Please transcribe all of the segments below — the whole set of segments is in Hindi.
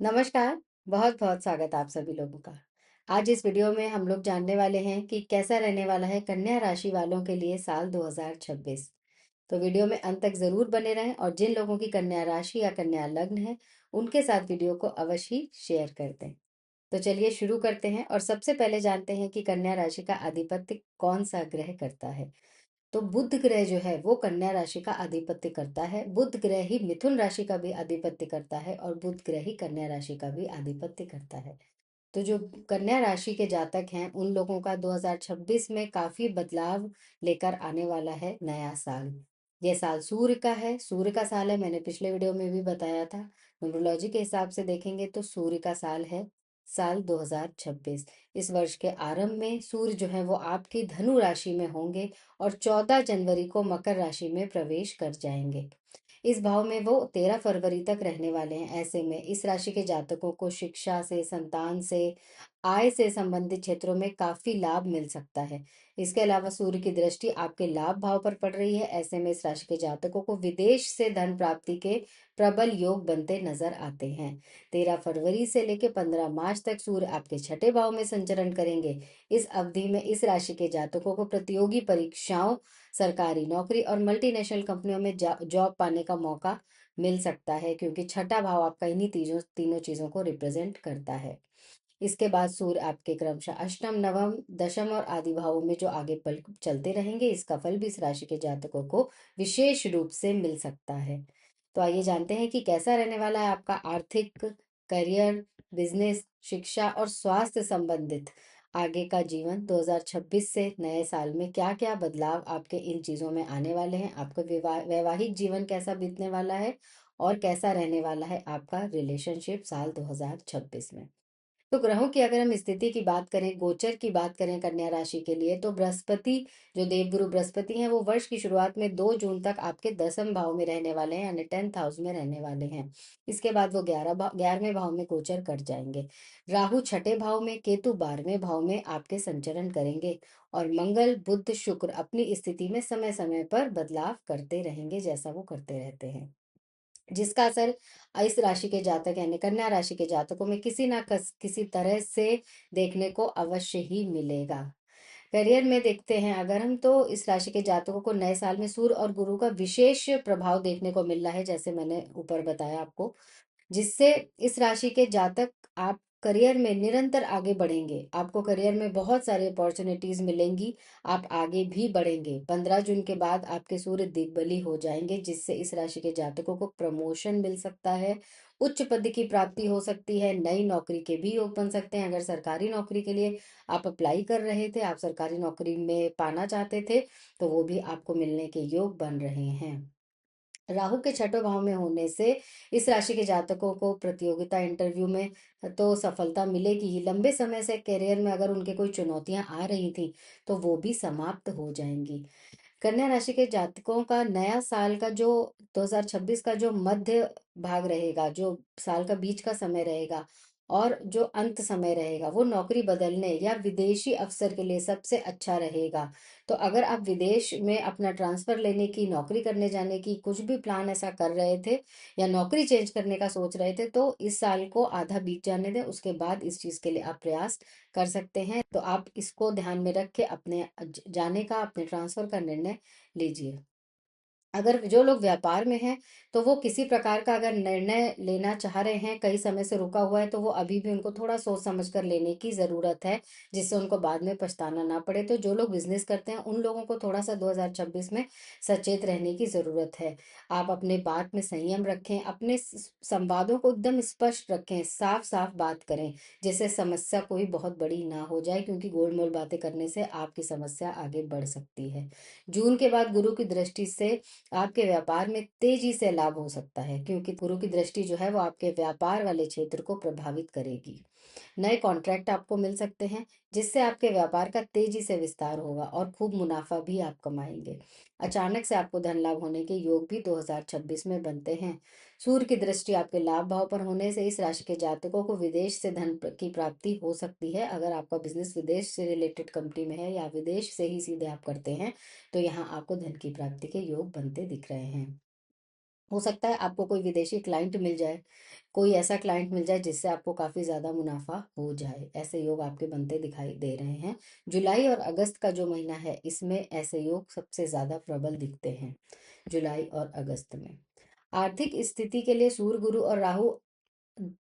नमस्कार, बहुत-बहुत स्वागत है आप सभी लोगों का। आज इस वीडियो में हम लोग जानने वाले हैं कि कैसा रहने वाला है कन्या राशि वालों के लिए साल 2026। तो वीडियो में अंत तक ज़रूर बने रहें और जिन लोगों की कन्या राशि या कन्या लग्न है, उनके साथ वीडियो को अवश्य ही शेयर कर दें। तो चलिए शुरू करते हैं और सबसे पहले जानते हैं कि कन्या राशि का आधिपत्य कौन-सा ग्रह करता है। तो बुध ग्रह जो है वो कन्या राशि का आधिपत्य करता है। बुध ग्रह ही मिथुन राशि का भी आधिपत्य करता है और बुध ग्रह ही कन्या राशि का भी आधिपत्य करता है। तो जो कन्या राशि के जातक हैं उन लोगों का 2026 में काफी बदलाव लेकर आने वाला है नया साल। ये साल सूर्य का है, सूर्य का साल है, मैंने पिछले वीडियो में भी बताया था। न्यूमरोलॉजी के हिसाब से देखेंगे तो सूर्य का साल है साल 2026। इस वर्ष के आरंभ में सूर्य जो है वो आपकी धनु राशि में होंगे और 14 जनवरी को मकर राशि में प्रवेश कर जाएंगे। इस भाव में वो 13 फरवरी तक रहने वाले हैं। ऐसे में इस राशि के जातकों को शिक्षा से, संतान से, आय से संबंधित क्षेत्रों में काफी लाभ मिल सकता है। इसके अलावा सूर्य की दृष्टि आपके लाभ भाव पर पड़ रही है। ऐसे में इस राशि के जातकों को विदेश से धन प्राप्ति के प्रबल योग बनते नजर आते हैं। 13 फरवरी से लेकर 15 मार्च तक सूर्य आपके छठे भाव में संचरण करेंगे। इस अवधि में इस राशि के जातकों को प्रतियोगी परीक्षाओं, सरकारी नौकरी और मल्टीनेशनल कंपनियों में जॉब पाने का मौका मिल सकता है, क्योंकि छठा भाव आपका इन्हीं तीनों चीजों को रिप्रेजेंट करता है। इसके बाद सूर्य आपके क्रमशः अष्टम, नवम, दशम और आदि भावों में जो आगे पल चलते रहेंगे, इसका फल भी इस राशि के जातकों को विशेष रूप से मिल सकता है। तो आइए जानते हैं कि कैसा रहने वाला है आपका आर्थिक, करियर, बिजनेस, शिक्षा और स्वास्थ्य संबंधित आगे का जीवन। 2026 से नए साल में क्या क्या बदलाव आपके इन चीजों में आने वाले हैं, आपका वैवाहिक जीवन कैसा बीतने वाला है और कैसा रहने वाला है आपका रिलेशनशिप साल 2026 में। तो ग्रहों की अगर हम स्थिति की बात करें, गोचर की बात करें कन्या राशि के लिए, तो बृहस्पति, जो देवगुरु बृहस्पति हैं, वो वर्ष की शुरुआत में 2 जून तक आपके दसम भाव में रहने वाले हैं, यानी 10th हाउस में रहने वाले हैं। इसके बाद वो 11वें भाव में गोचर कर जाएंगे। राहु छठे भाव में, केतु 12वें भाव में आपके संचरण करेंगे और मंगल, बुध, शुक्र अपनी स्थिति में समय समय पर बदलाव करते रहेंगे, जैसा वो करते रहते हैं, जिसका असर इस राशि के जातक यानी कन्या राशि के जातकों में किसी तरह से देखने को अवश्य ही मिलेगा। करियर में देखते हैं अगर हम, तो इस राशि के जातकों को नए साल में सूर्य और गुरु का विशेष प्रभाव देखने को मिल रहा है, जैसे मैंने ऊपर बताया आपको, जिससे इस राशि के जातक आप करियर में निरंतर आगे बढ़ेंगे। आपको करियर में बहुत सारी अपॉर्चुनिटीज मिलेंगी, आप आगे भी बढ़ेंगे। 15 जून के बाद आपके सूर्य दिग्बली हो जाएंगे, जिससे इस राशि के जातकों को प्रमोशन मिल सकता है, उच्च पद की प्राप्ति हो सकती है, नई नौकरी के भी योग बन सकते हैं। अगर सरकारी नौकरी के लिए आप अप्लाई कर रहे थे, आप सरकारी नौकरी में पाना चाहते थे, तो वो भी आपको मिलने के योग बन रहे हैं। राहु के छठे भाव में होने से इस राशि के जातकों को प्रतियोगिता, इंटरव्यू में तो सफलता मिलेगी ही। लंबे समय से करियर में अगर उनके कोई चुनौतियां आ रही थी, तो वो भी समाप्त हो जाएंगी। कन्या राशि के जातकों का नया साल का जो 2026 का जो मध्य भाग रहेगा, जो साल का बीच का समय रहेगा और जो अंत समय रहेगा, वो नौकरी बदलने या विदेशी अवसर के लिए सबसे अच्छा रहेगा। तो अगर आप विदेश में अपना ट्रांसफर लेने की, नौकरी करने जाने की कुछ भी प्लान ऐसा कर रहे थे या नौकरी चेंज करने का सोच रहे थे, तो इस साल को आधा बीत जाने दें, उसके बाद इस चीज के लिए आप प्रयास कर सकते हैं। तो आप इसको ध्यान में रख के अपने जाने का, अपने ट्रांसफर का निर्णय लीजिए। अगर जो लोग व्यापार में हैं, तो वो किसी प्रकार का अगर निर्णय लेना चाह रहे हैं, कई समय से रुका हुआ है, तो वो अभी भी उनको थोड़ा सोच समझ कर लेने की ज़रूरत है, जिससे उनको बाद में पछताना ना पड़े। तो जो लोग बिजनेस करते हैं उन लोगों को थोड़ा सा 2026 में सचेत रहने की ज़रूरत है। आप अपने बात में संयम रखें, अपने संवादों को एकदम स्पष्ट रखें, साफ साफ बात करें, जिससे समस्या कोई बहुत बड़ी ना हो जाए, क्योंकि गोलमोल बातें करने से आपकी समस्या आगे बढ़ सकती है। जून के बाद गुरु की दृष्टि से आपके व्यापार में तेजी से लाभ हो सकता है, क्योंकि गुरु की दृष्टि जो है वो आपके व्यापार वाले क्षेत्र को प्रभावित करेगी। नए कॉन्ट्रैक्ट आपको मिल सकते हैं, जिससे आपके व्यापार का तेजी से विस्तार होगा और खूब मुनाफा भी आप कमाएंगे। अचानक से आपको धन लाभ होने के योग भी 2026 में बनते हैं। सूर्य की दृष्टि आपके लाभ भाव पर होने से इस राशि के जातकों को विदेश से धन की प्राप्ति हो सकती है। अगर आपका बिजनेस विदेश से रिलेटेड कंपनी में है या विदेश से ही सीधे आप करते हैं, तो यहाँ आपको धन की प्राप्ति के योग बनते दिख रहे हैं। हो सकता है आपको कोई विदेशी क्लाइंट मिल जाए, कोई ऐसा क्लाइंट मिल जाए जिससे आपको काफ़ी ज़्यादा मुनाफा हो जाए। ऐसे योग आपके बनते दिखाई दे रहे हैं। जुलाई और अगस्त का जो महीना है इसमें ऐसे योग सबसे ज़्यादा प्रबल दिखते हैं, जुलाई और अगस्त में। आर्थिक स्थिति के लिए सूर्य, गुरु और राहु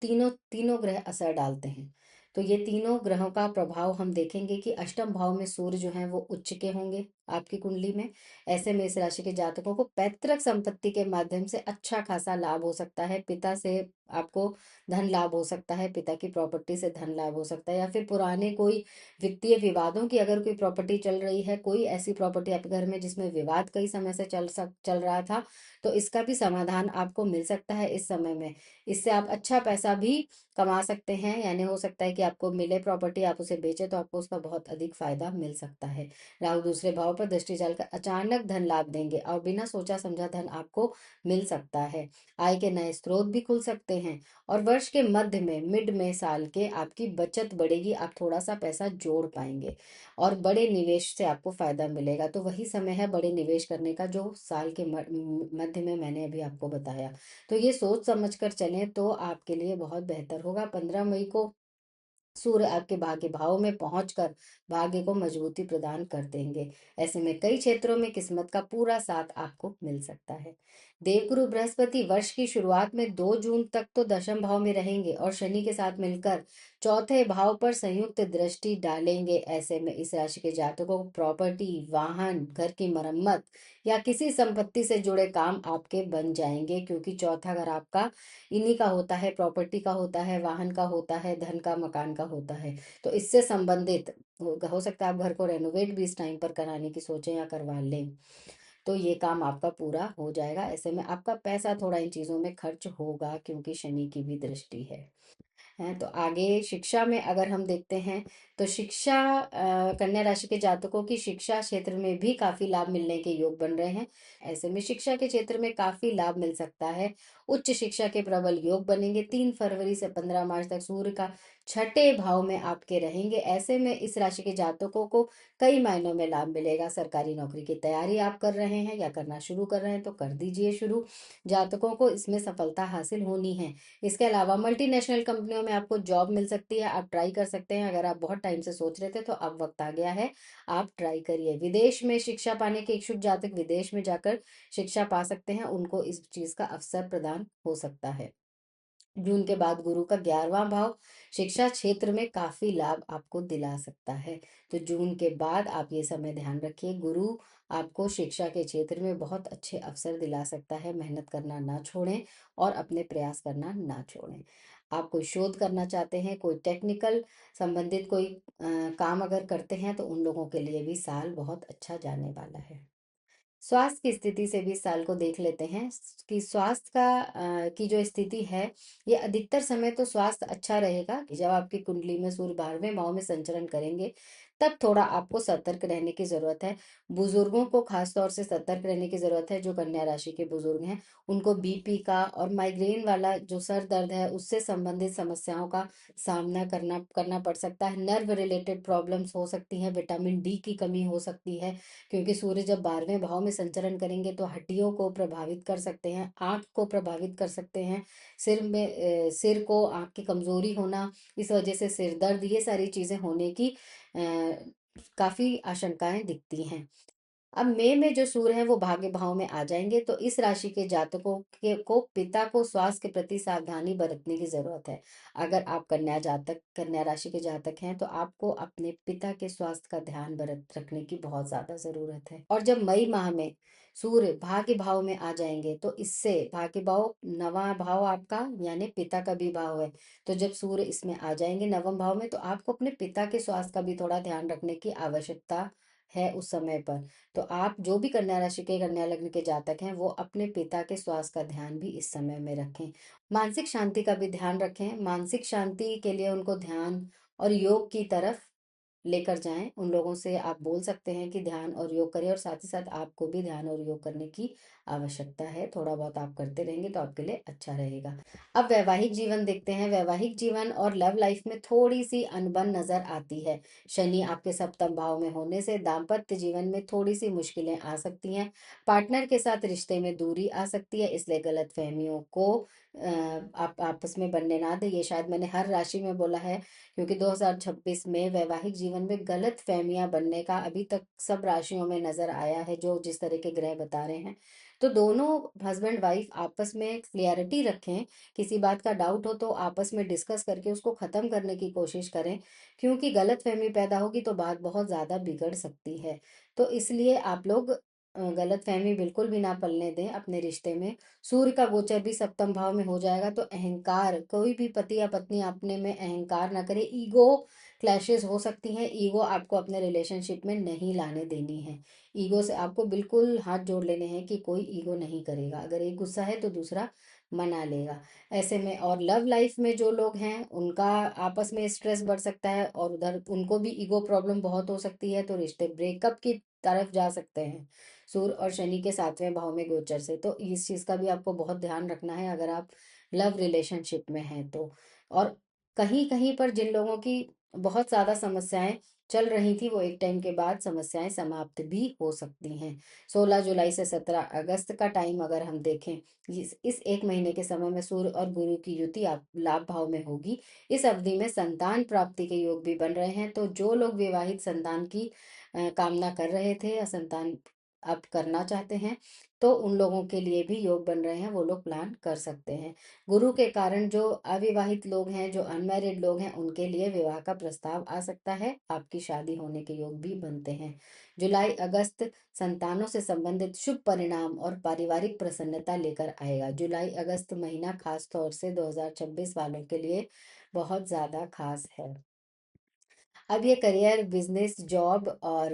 तीनों तीनों ग्रह असर डालते हैं। तो ये तीनों ग्रहों का प्रभाव हम देखेंगे कि अष्टम भाव में सूर्य जो है वो उच्च के होंगे आपकी कुंडली में। ऐसे में इस राशि के जातकों को पैतृक संपत्ति के माध्यम से अच्छा खासा लाभ हो सकता है। पिता से आपको धन लाभ हो सकता है, पिता की प्रॉपर्टी से धन लाभ हो सकता है, या फिर पुराने कोई वित्तीय विवादों की अगर कोई प्रॉपर्टी चल रही है, कोई ऐसी प्रॉपर्टी आपके घर में जिसमें विवाद कई समय से चल रहा था, तो इसका भी समाधान आपको मिल सकता है इस समय में। इससे आप अच्छा पैसा भी कमा सकते हैं, यानी हो सकता है कि आपको मिले प्रॉपर्टी, आप उसे बेचे तो आपको उसका बहुत अधिक फायदा मिल सकता है। राहु दूसरे भाव पर दृष्टि डालकर अचानक धन लाभ देंगे और बिना सोचा समझा धन आपको मिल सकता है। आय के नए स्रोत भी खुल सकते हैं। और वर्ष के मध्य में, मिड में साल के आपकी बचत बढ़ेगी, आप थोड़ा सा पैसा जोड़ पाएंगे और बड़े निवेश से आपको फायदा मिलेगा। तो वही समय है बड़े निवेश करने का जो साल के मध्य में मैंने अभी आपको बताया। तो ये सोच समझ कर चलें तो आपके लिए बहुत बेहतर होगा। 15 मई को सूर्य आपके भाग्य भाव में पहुंचकर भाग्य को मजबूती प्रदान कर देंगे। ऐसे में कई क्षेत्रों में किस्मत का पूरा साथ आपको मिल सकता है। देवगुरु बृहस्पति वर्ष की शुरुआत में 2 जून तक तो दशम भाव में रहेंगे और शनि के साथ मिलकर चौथे भाव पर संयुक्त दृष्टि डालेंगे। ऐसे में इस राशि के जातकों को प्रॉपर्टी, वाहन, घर की मरम्मत या किसी संपत्ति से जुड़े काम आपके बन जाएंगे, क्योंकि चौथा घर आपका इन्हीं का होता है, प्रॉपर्टी का होता है, वाहन का होता है, धन का, मकान का होता है। तो इससे संबंधित हो सकता है आप घर को रेनोवेट भी इस टाइम पर कराने की सोचें या करवा लें, तो ये काम आपका पूरा हो जाएगा। ऐसे में आपका पैसा थोड़ा इन चीज़ों में खर्च होगा क्योंकि शनि की भी दृष्टि है। तो आगे शिक्षा में अगर हम देखते हैं तो शिक्षा, कन्या राशि के जातकों की शिक्षा क्षेत्र में भी काफी लाभ मिलने के योग बन रहे हैं। ऐसे में शिक्षा के क्षेत्र में काफी लाभ मिल सकता है। उच्च शिक्षा के प्रबल योग बनेंगे। 3 फरवरी से 15 मार्च तक सूर्य का छठे भाव में आपके रहेंगे। ऐसे में इस राशि के जातकों को कई मायनों में लाभ मिलेगा। सरकारी नौकरी की तैयारी आप कर रहे हैं या करना शुरू कर रहे हैं तो कर दीजिए शुरू, जातकों को इसमें सफलता हासिल होनी है। इसके अलावा मल्टीनेशनल कंपनियों में आपको जॉब मिल सकती है, आप ट्राई कर सकते हैं। अगर आप बहुत टाइम से सोच रहे थे तो अब वक्त आ गया है, आप ट्राई करिए। विदेश में शिक्षा पाने के इच्छुक जातक विदेश में जाकर शिक्षा पा सकते हैं, उनको इस चीज का अवसर प्रदान हो सकता है। जून के बाद गुरु का 11वां भाव शिक्षा क्षेत्र में काफी लाभ आपको दिला सकता है। तो जून के बाद आप ये समय ध्यान रखिए, गुरु आपको शिक्षा के क्षेत्र में बहुत अच्छे अवसर दिला सकता है। मेहनत करना ना छोड़ें और अपने प्रयास करना ना छोड़ें। आप कोई शोध करना चाहते हैं, कोई टेक्निकल संबंधित कोई काम अगर करते हैं तो उन लोगों के लिए भी साल बहुत अच्छा जाने वाला है। स्वास्थ्य की स्थिति से भी इस साल को देख लेते हैं कि स्वास्थ्य की जो स्थिति है, ये अधिकतर समय तो स्वास्थ्य अच्छा रहेगा। जब आपकी कुंडली में सूर्य 12वें भाव में संचरण करेंगे तब थोड़ा आपको सतर्क रहने की जरूरत है। बुजुर्गों को खास तौर से सतर्क रहने की जरूरत है। जो कन्या राशि के बुजुर्ग हैं उनको बीपी का और माइग्रेन वाला जो सर दर्द है उससे संबंधित समस्याओं का सामना करना करना पड़ सकता है। नर्व रिलेटेड प्रॉब्लम्स हो सकती हैं, विटामिन डी की कमी हो सकती है, क्योंकि सूर्य जब 12वें भाव में संचरण करेंगे तो हड्डियों को प्रभावित कर सकते हैं, आंख को प्रभावित कर सकते हैं, सिर को, आंख की कमजोरी होना, इस वजह से सिर दर्द, ये सारी चीजें होने की काफी आशंकाएं दिखती हैं। अब मई में जो सूर्य है वो भाग्य भाव में आ जाएंगे, तो इस राशि के जातकों के को पिता को स्वास्थ्य के प्रति सावधानी बरतने की जरूरत है। अगर आप कन्या राशि के जातक हैं तो आपको अपने पिता के स्वास्थ्य का ध्यान बरत रखने की बहुत ज्यादा जरूरत है। और जब मई माह में सूर्य भाग्य भाव में आ जाएंगे तो इससे भाग्य भाव नवा भाव आपका यानी पिता का भी भाव है। तो जब सूर्य इसमें आ जाएंगे नवम भाव में तो आपको अपने पिता के स्वास्थ्य का भी थोड़ा ध्यान रखने की आवश्यकता है उस समय पर। तो आप जो भी कन्या राशि के, कन्या लग्न के जातक हैं वो अपने पिता के स्वास्थ्य का ध्यान भी इस समय में रखें। मानसिक शांति का भी ध्यान रखें। मानसिक शांति के लिए उनको ध्यान और योग की तरफ लेकर जाएं। उन लोगों से आप बोल सकते हैं कि ध्यान और योग करें, और साथ ही साथ आपको भी ध्यान और योग करने की आवश्यकता है। थोड़ा बहुत आप करते रहेंगे तो आपके लिए अच्छा रहेगा। अब वैवाहिक जीवन देखते हैं। वैवाहिक जीवन और लव लाइफ में थोड़ी सी अनबन नजर आती है। शनि आपके सप्तम भाव में होने से दाम्पत्य जीवन में थोड़ी सी मुश्किलें आ सकती हैं। पार्टनर के साथ रिश्ते में दूरी आ सकती है, इसलिए गलत फहमियों को आप आपस में बनने ना दें। ये शायद मैंने हर राशि में बोला है, क्योंकि 2026 में वैवाहिक जीवन में गलत फहमियां बनने का अभी तक सब राशियों में नजर आया है, जो जिस तरह के ग्रह बता रहे हैं। तो दोनों हस्बैंड वाइफ आपस में क्लियरिटी रखें। किसी बात का डाउट हो तो आपस में डिस्कस करके उसको खत्म करने की कोशिश करें, क्योंकि गलत फहमी पैदा होगी तो बात बहुत ज्यादा बिगड़ सकती है। तो इसलिए आप लोग गलत फहमी बिल्कुल भी ना पलने दें अपने रिश्ते में। सूर्य का गोचर भी सप्तम भाव में हो जाएगा, तो अहंकार, कोई भी पति या पत्नी अपने में अहंकार ना करे। ईगो क्लैशेस हो सकती हैं, ईगो आपको अपने रिलेशनशिप में नहीं लाने देनी है। ईगो से आपको बिल्कुल हाथ जोड़ लेने हैं कि कोई ईगो नहीं करेगा। अगर एक गुस्सा है तो दूसरा मना लेगा। ऐसे में और लव लाइफ में जो लोग हैं उनका आपस में स्ट्रेस बढ़ सकता है, और उधर उनको भी ईगो प्रॉब्लम बहुत हो सकती है, तो रिश्ते ब्रेकअप की तरफ जा सकते हैं सूर्य और शनि के सातवें भाव में गोचर से। तो इस चीज का भी आपको बहुत ध्यान रखना है अगर आप लव रिलेशनशिप में हैं तो। और कहीं कहीं पर जिन लोगों की बहुत ज्यादा समस्याएं चल रही थी, वो एक टाइम के बाद समस्याएं समाप्त भी हो सकती हैं। 16 जुलाई से 17 अगस्त का टाइम अगर हम देखें, इस एक महीने के समय में सूर्य और गुरु की युति आप लाभ भाव में होगी। इस अवधि में संतान प्राप्ति के योग भी बन रहे हैं। तो जो लोग विवाहित संतान की कामना कर रहे थे या संतान अब करना चाहते हैं, तो उन लोगों के लिए भी योग बन रहे हैं, वो लोग प्लान कर सकते हैं। गुरु के कारण जो अविवाहित लोग हैं, जो अनमैरिड लोग हैं, उनके लिए विवाह का प्रस्ताव आ सकता है। आपकी शादी होने के योग भी बनते हैं। जुलाई अगस्त संतानों से संबंधित शुभ परिणाम और पारिवारिक प्रसन्नता लेकर आएगा। जुलाई अगस्त महीना खास तौर से 2026 वालों के लिए बहुत ज्यादा खास है। अब ये करियर, बिजनेस, जॉब और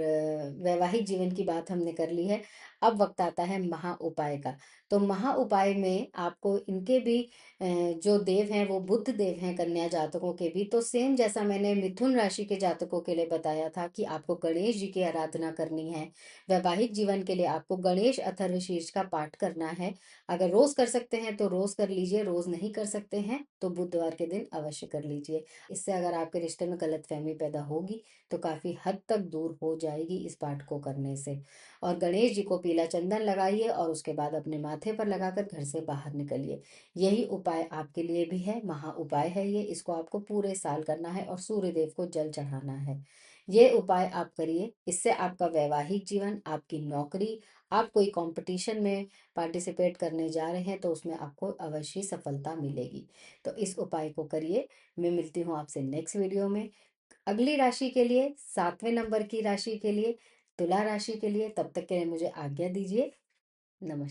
वैवाहिक जीवन की बात हमने कर ली है। अब वक्त आता है महा उपाय का। तो महा उपाय में आपको इनके भी जो देव हैं वो बुध देव हैं, कन्या जातकों के भी। तो सेम जैसा मैंने मिथुन राशि के जातकों के लिए बताया था कि आपको गणेश जी की आराधना करनी है। वैवाहिक जीवन के लिए आपको गणेश अथर्वशीर्ष का पाठ करना है। अगर रोज कर सकते हैं तो रोज कर लीजिए, रोज नहीं कर सकते हैं तो बुधवार के दिन अवश्य कर लीजिए। इससे अगर आपके रिश्ते में गलतफहमी पैदा होगी तो काफी हद तक दूर हो जाएगी इस पाठ को करने से। और गणेश जी को पीला चंदन लगाइए और उसके बाद अपने माथे पर लगाकर घर से बाहर निकलिए। यही उपाय आपके लिए भी है, महा उपाय है ये। इसको आपको पूरे साल करना है और सूर्य देव को जल चढ़ाना है। ये उपाय आप करिए, इससे आपका वैवाहिक जीवन, आपकी नौकरी, आप कोई कंपटीशन में पार्टिसिपेट करने जा रहे हैं तो उसमें आपको अवश्य सफलता मिलेगी। तो इस उपाय को करिए। मैं मिलती हूँ आपसे नेक्स्ट वीडियो में अगली राशि के लिए, सातवें नंबर की राशि के लिए, तुला राशि के लिए। तब तक के लिए मुझे आज्ञा दीजिए। नमस्कार।